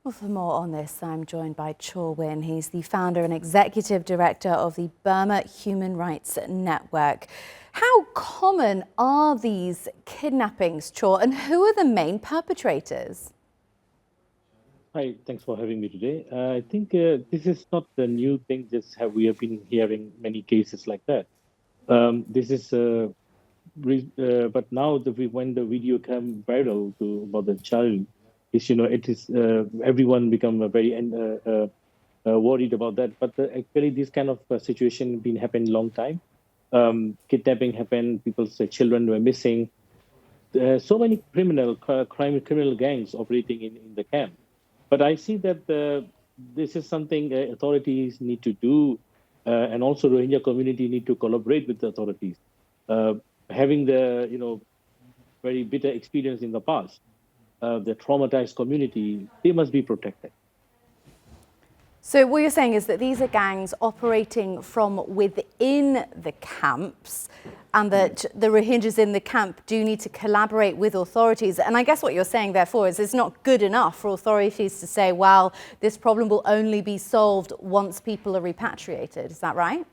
Well, for more on this, I'm joined by Kyaw Win. He's the founder and executive director of the Burma Human Rights Network. How common are these kidnappings, Kyaw, and who are the main perpetrators? Hi, thanks for having me today. I think this is not the new thing. We have been hearing many cases like that. This is but now when the video came viral about the child, it is everyone become very worried about that. But actually, this kind of situation been happening long time. Kidnapping happened. People's children were missing. So many criminal gangs operating in the camp. But I see that this is something authorities need to do, and also Rohingya community need to collaborate with the authorities. Uh, Having the very bitter experience in the past, the traumatized community, they must be protected. So what you're saying is that these are gangs operating from within the camps and that the Rohingyas in the camp do need to collaborate with authorities. And I guess what you're saying, therefore, is it's not good enough for authorities to say, well, this problem will only be solved once people are repatriated. Is that right?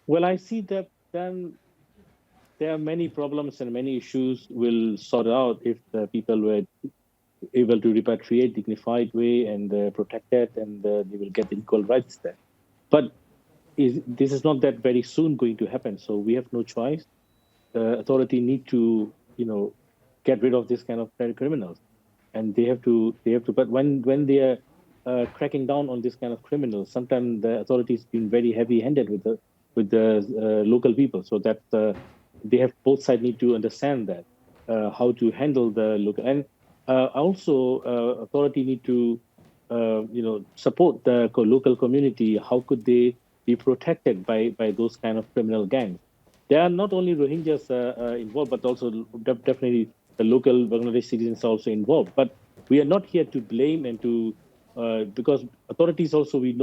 Well, I see that then there are many problems and many issues will sort out if the people were able to repatriate dignified way and protected, and they will get equal rights there. But this is not that very soon going to happen. So we have no choice. Authority need to, get rid of this kind of criminals, and they have to. But when they are cracking down on this kind of criminals, sometimes the authorities being very heavy-handed with the local people. So that they have both sides need to understand that how to handle the local, and also authority need to support the local community. How could they be protected by those kind of criminal gangs? There are not only Rohingyas involved, but also definitely the local Bangladesh citizens are also involved. But we are not here to blame and to because authorities also, we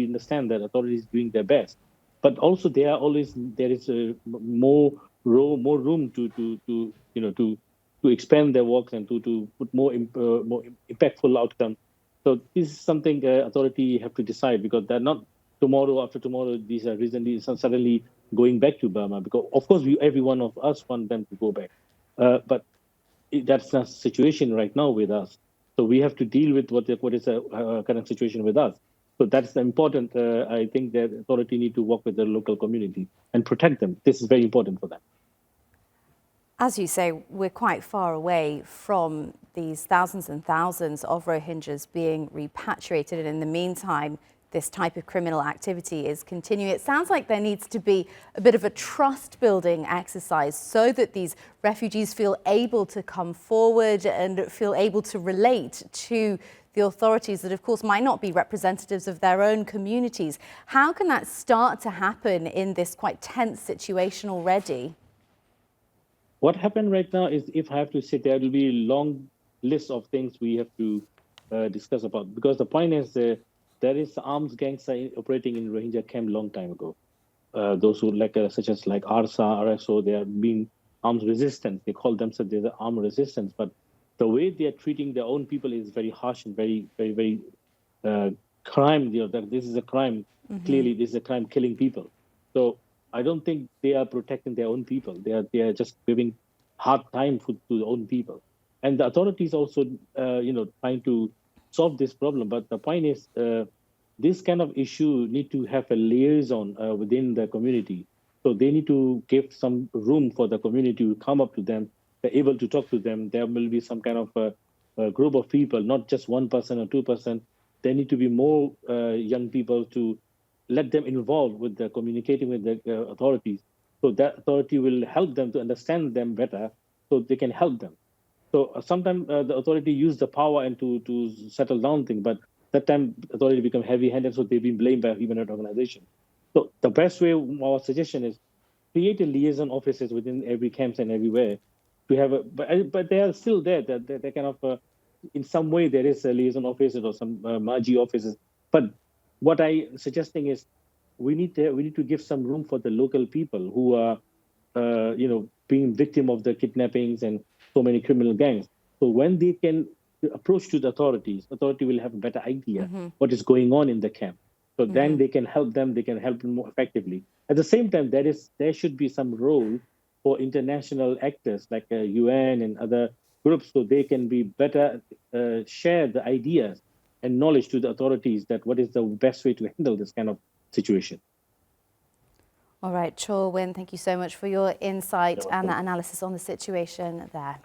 understand that authorities doing their best, but also there is more room to expand their work and to put more impactful outcome. So this is something authority have to decide, because they're not tomorrow after tomorrow. These are recently suddenly going back to Burma, because of course every one of us want them to go back, but that's not the situation right now with us. So we have to deal with what is the current situation with us. So that's the important. I think that authority need to work with the local community and protect them. This is very important for them. As you say, we're quite far away from these thousands and thousands of Rohingyas being repatriated. And in the meantime, this type of criminal activity is continuing. It sounds like there needs to be a bit of a trust building exercise so that these refugees feel able to come forward and feel able to relate to the authorities that, of course, might not be representatives of their own communities. How can that start to happen in this quite tense situation already? What happened right now is, if I have to say, there will be a long list of things we have to discuss about, because the point is there is arms gangs operating in Rohingya camp long time ago. Those who such as like ARSA, RSO, they are being arms resistant. They call themselves the armed resistance, but the way they are treating their own people is very harsh and very, very, very crime. That this is a crime. Clearly, this is a crime, killing people. So I don't think they are protecting their own people. They are just giving hard time to their own people, and the authorities also trying to solve this problem. But the point is, this kind of issue need to have a liaison within the community. So they need to give some room for the community to come up to them. They're able to talk to them. There will be some kind of a group of people, not just 1% or 2%. There need to be more young people to let them involved with the communicating with the authorities. So that authority will help them to understand them better, so they can help them. So sometimes the authority use the power and to settle down things, but that time authority become heavy-handed, so they've been blamed by human rights organization. So the best way, our suggestion is, create a liaison offices within every camps and everywhere to have a, but they are still there. They kind of in some way there is a liaison offices or some margi offices. But what I suggesting is, we need to give some room for the local people who are being victim of the kidnappings and so many criminal gangs. So when they can approach to the authorities, authority will have a better idea what is going on in the camp. So then they can help them, they can help them more effectively. At the same time, there should be some role for international actors like UN and other groups, so they can be better share the ideas and knowledge to the authorities that what is the best way to handle this kind of situation. All right, Kyaw Win, thank you so much for your insight and that analysis on the situation there.